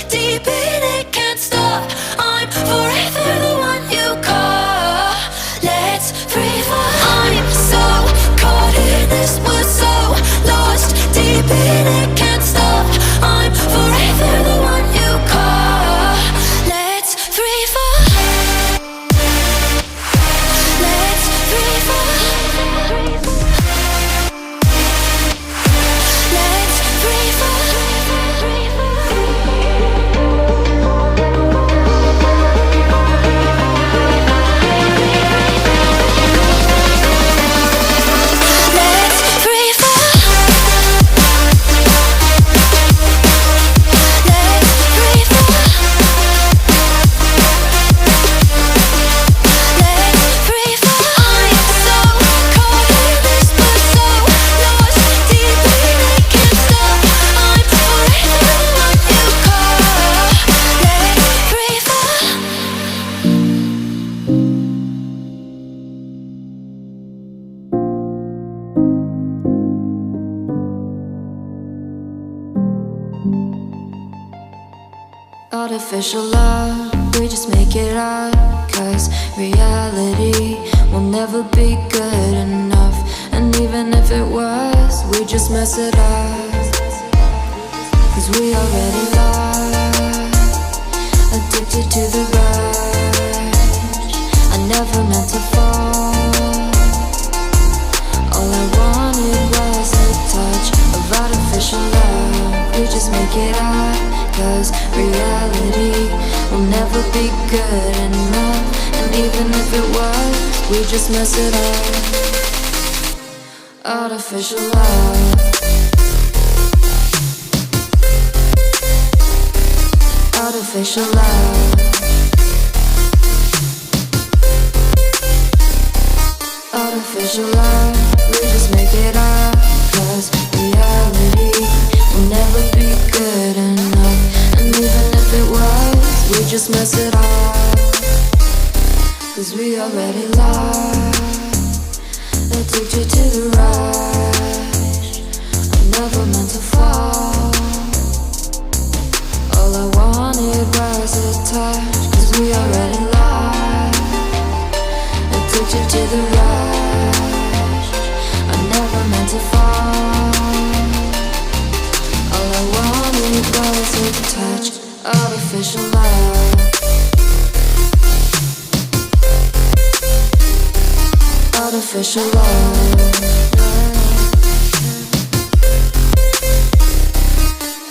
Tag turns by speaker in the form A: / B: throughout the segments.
A: deep in it, can't stop. I'm forever the one you call. Let's free fall. I'm so caught in this, we're so lost. Deep in it, can't stop. I'm forever the one you call. Let's free fall. Let's free fall. Let's free fall. Artificial love, we just make it up. Cause reality will never be good enough. And even if it was, we just mess it up. Cause we already lost, addicted to the rush. I never meant to fall. All I wanted was a touch of artificial love. We just make it up. Cause reality will never be good enough. And even if it was, we just mess it up. Artificial love. Artificial love. Artificial love. We just make it up. Cause reality will never be good enough. And even if it was, we just mess it up. Cause we already lost, addicted to the rush. I never meant to fall. All I wanted was a touch. Cause we already lost, addicted to the rush. I never meant to fall. All I wanted was a touch. Artificial love. Artificial love.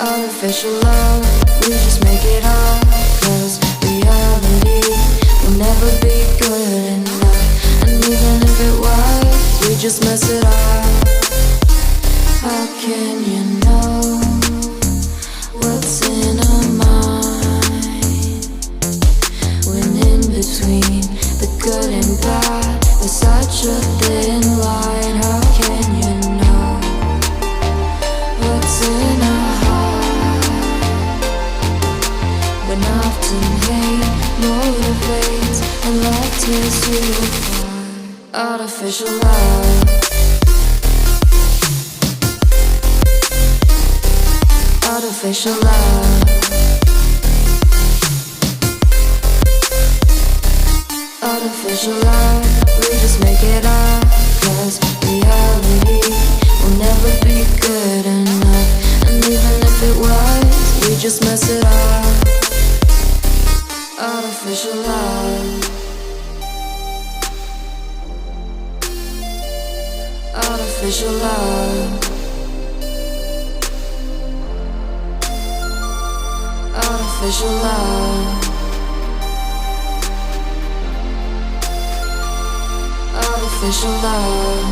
A: Artificial love. We just make it up. Cause reality will never be good enough. And even if it was, we just mess it up. How can you know what's in our mind? When in between the good and bad, there's such a thin line. How can you know what's in our heart? When often hate motivates and love tears you apart. Artificial love. Artificial love. Artificial love. We just make it up. Cause reality will never be good enough. And even if it was, we just mess it up. Artificial love. Artificial love. Artificial love. Artificial love.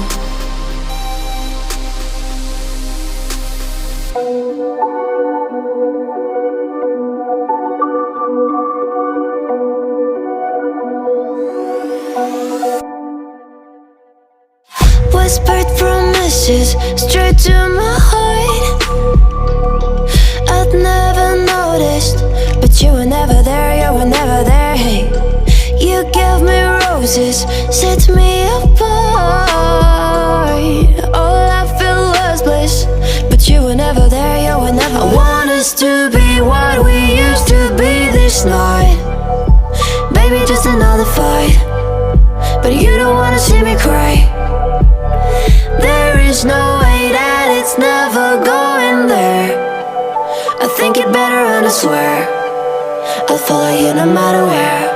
B: Whispered promises straight to my heart. I'd never noticed, but you were never there, you were never there. Hey, you gave me roses, set me apart. All I feel was bliss, but you were never there, you were never. I want us to be what we used this night. Baby, just another fight, but you don't wanna see me cry. There is no way that it's never going there. I think it better and I swear I'll follow you no matter where.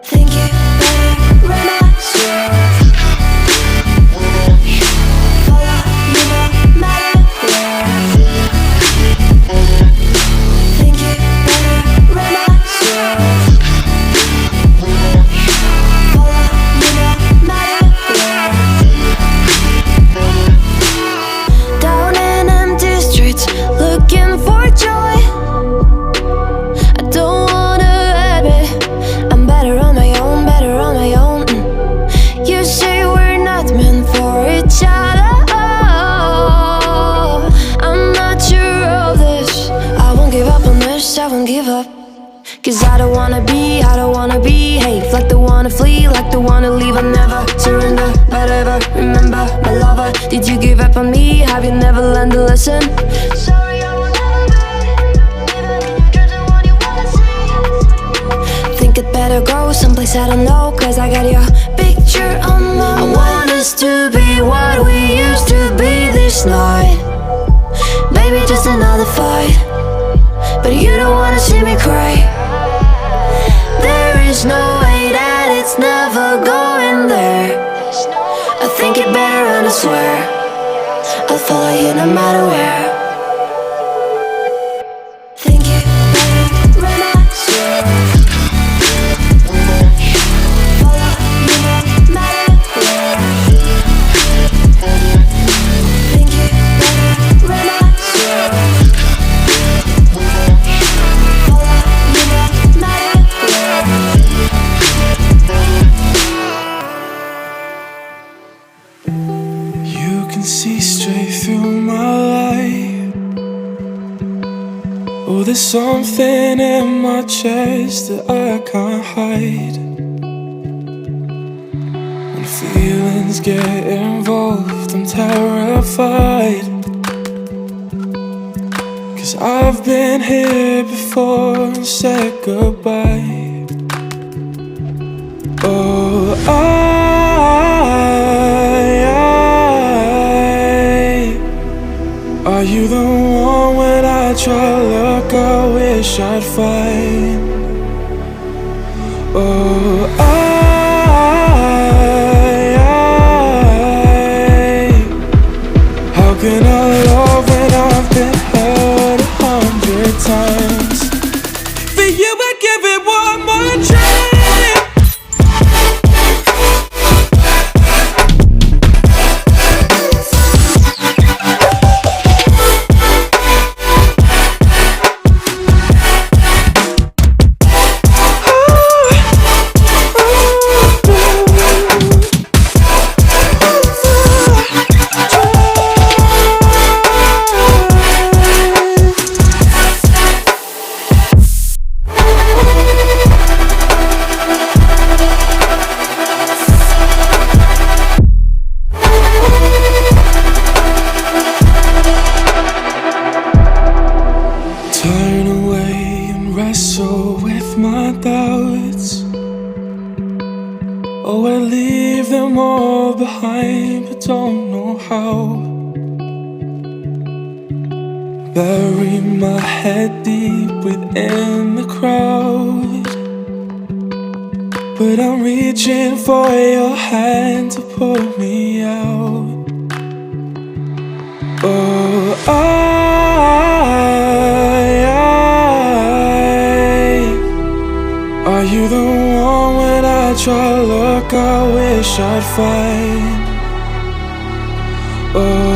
B: Think you better run, I swear. Follow you no matter where. Think you better run, I swear. Follow you no matter where. Down in empty streets, looking for joy. I don't wanna admit I'm better on my own, better on my own. You say we're not meant for each other. I'm not sure of this. I won't give up on this, I won't give up. Cause I don't wanna behave like the one to flee, like the one to leave. I never surrender, but ever remember my lover. Did you give up on me? Have you never learned to listen? Sorry, I will never be even in your dreams the one you wanna see. Think it better go someplace I don't know, cause I got your picture on my mind. I want us to be what we used to be this night. Baby, just another fight, but you don't wanna see me cry. There is no way that it's never going there. I think it better and I swear I'll follow you no matter where. Think you better run, I swear. Follow you no matter where. Think you better run, I swear. Follow you no matter where.
C: You can see straight through my light. Oh, there's something in my chest that I can't hide. When feelings get involved, I'm terrified. Cause I've been here before and said goodbye. Oh, are you the one when I try to look, I wish I'd find? Oh, how can I love when I've been hurt 100 times? For you I give it one more try. Turn away and wrestle with my doubts. Oh, I leave them all behind, but don't know how. Bury my head deep within the crowd, but I'm reaching for your hand to pull me out. Oh, are you the one when I try to look, I wish I'd find? Oh,